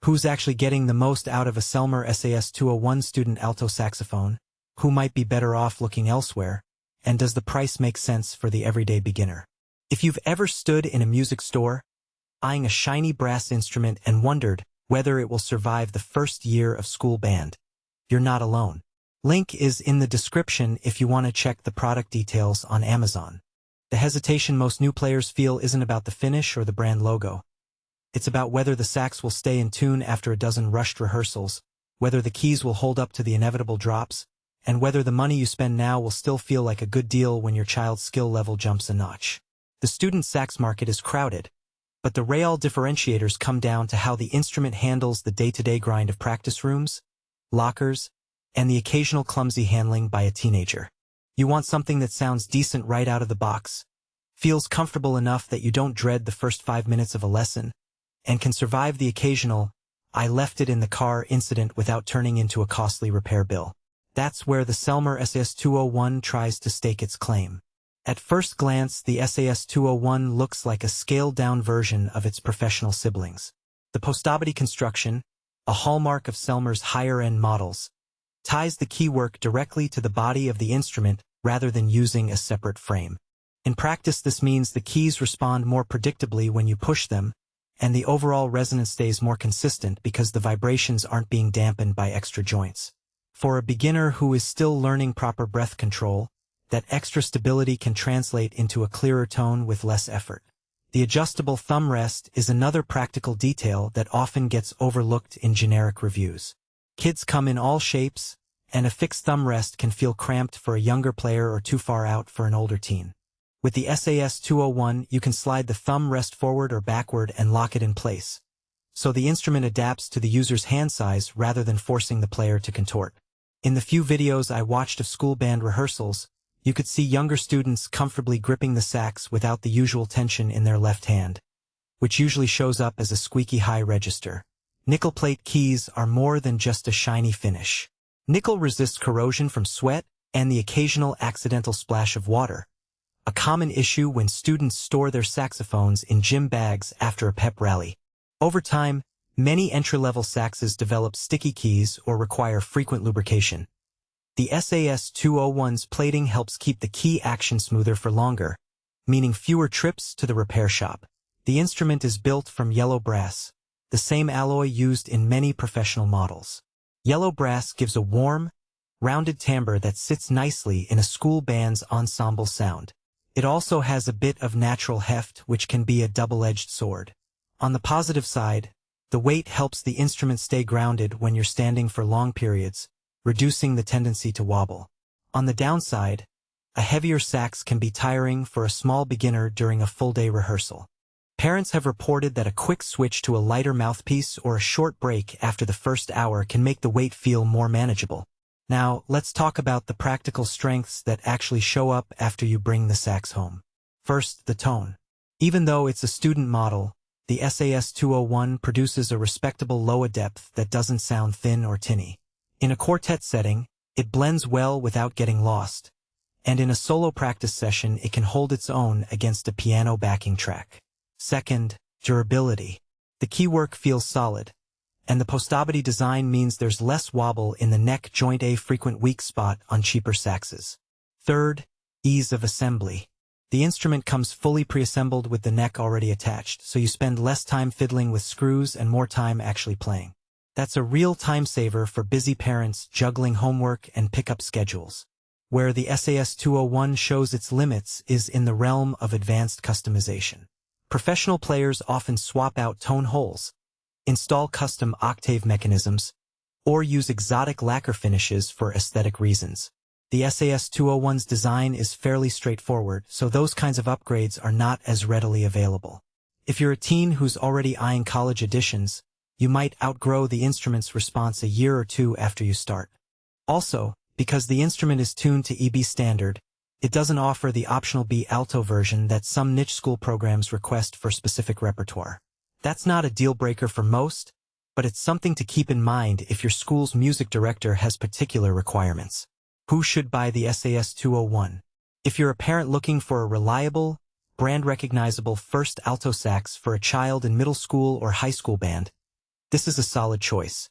Who's actually getting the most out of a Selmer SAS201 student alto saxophone? Who might be better off looking elsewhere? And does the price make sense for the everyday beginner? If you've ever stood in a music store, eyeing a shiny brass instrument and wondered whether it will survive the first year of school band, you're not alone. Link is in the description if you want to check the product details on Amazon. The hesitation most new players feel isn't about the finish or the brand logo. It's about whether the sax will stay in tune after a dozen rushed rehearsals, whether the keys will hold up to the inevitable drops, and whether the money you spend now will still feel like a good deal when your child's skill level jumps a notch. The student sax market is crowded, but the real differentiators come down to how the instrument handles the day-to-day grind of practice rooms, lockers, and the occasional clumsy handling by a teenager. You want something that sounds decent right out of the box, feels comfortable enough that you don't dread the first 5 minutes of a lesson, and can survive the occasional, "I left it in the car" incident without turning into a costly repair bill. That's where the Selmer SAS201 tries to stake its claim. At first glance, the SAS201 looks like a scaled-down version of its professional siblings. The postobody construction, a hallmark of Selmer's higher-end models, ties the keywork directly to the body of the instrument rather than using a separate frame. In practice, this means the keys respond more predictably when you push them, and the overall resonance stays more consistent because the vibrations aren't being dampened by extra joints. For a beginner who is still learning proper breath control, that extra stability can translate into a clearer tone with less effort. The adjustable thumb rest is another practical detail that often gets overlooked in generic reviews. Kids come in all shapes, and a fixed thumb rest can feel cramped for a younger player or too far out for an older teen. With the SAS201, you can slide the thumb rest forward or backward and lock it in place, so the instrument adapts to the user's hand size rather than forcing the player to contort. In the few videos I watched of school band rehearsals, you could see younger students comfortably gripping the sax without the usual tension in their left hand, which usually shows up as a squeaky high register. Nickel plate keys are more than just a shiny finish. Nickel resists corrosion from sweat and the occasional accidental splash of water, a common issue when students store their saxophones in gym bags after a pep rally. Over time, many entry-level saxes develop sticky keys or require frequent lubrication. The SAS201's plating helps keep the key action smoother for longer, meaning fewer trips to the repair shop. The instrument is built from yellow brass, the same alloy used in many professional models. Yellow brass gives a warm, rounded timbre that sits nicely in a school band's ensemble sound. It also has a bit of natural heft, which can be a double-edged sword. On the positive side, the weight helps the instrument stay grounded when you're standing for long periods, reducing the tendency to wobble. On the downside, a heavier sax can be tiring for a small beginner during a full-day rehearsal. Parents have reported that a quick switch to a lighter mouthpiece or a short break after the first hour can make the weight feel more manageable. Now, let's talk about the practical strengths that actually show up after you bring the sax home. First, the tone. Even though it's a student model, the SAS201 produces a respectable low depth that doesn't sound thin or tinny. In a quartet setting, it blends well without getting lost, and in a solo practice session it can hold its own against a piano backing track. Second, durability. The keywork feels solid, and the postobody design means there's less wobble in the neck joint, a frequent weak spot on cheaper saxes. Third, ease of assembly. The instrument comes fully preassembled with the neck already attached, so you spend less time fiddling with screws and more time actually playing. That's a real time saver for busy parents juggling homework and pickup schedules. Where the SAS201 shows its limits is in the realm of advanced customization. Professional players often swap out tone holes, install custom octave mechanisms, or use exotic lacquer finishes for aesthetic reasons. The SAS201's design is fairly straightforward, so those kinds of upgrades are not as readily available. If you're a teen who's already eyeing college editions, you might outgrow the instrument's response a year or two after you start. Also, because the instrument is tuned to EB standard, it doesn't offer the optional B alto version that some niche school programs request for specific repertoire. That's not a deal-breaker for most, but it's something to keep in mind if your school's music director has particular requirements. Who should buy the SAS201? If you're a parent looking for a reliable, brand-recognizable first alto sax for a child in middle school or high school band, This is a solid choice.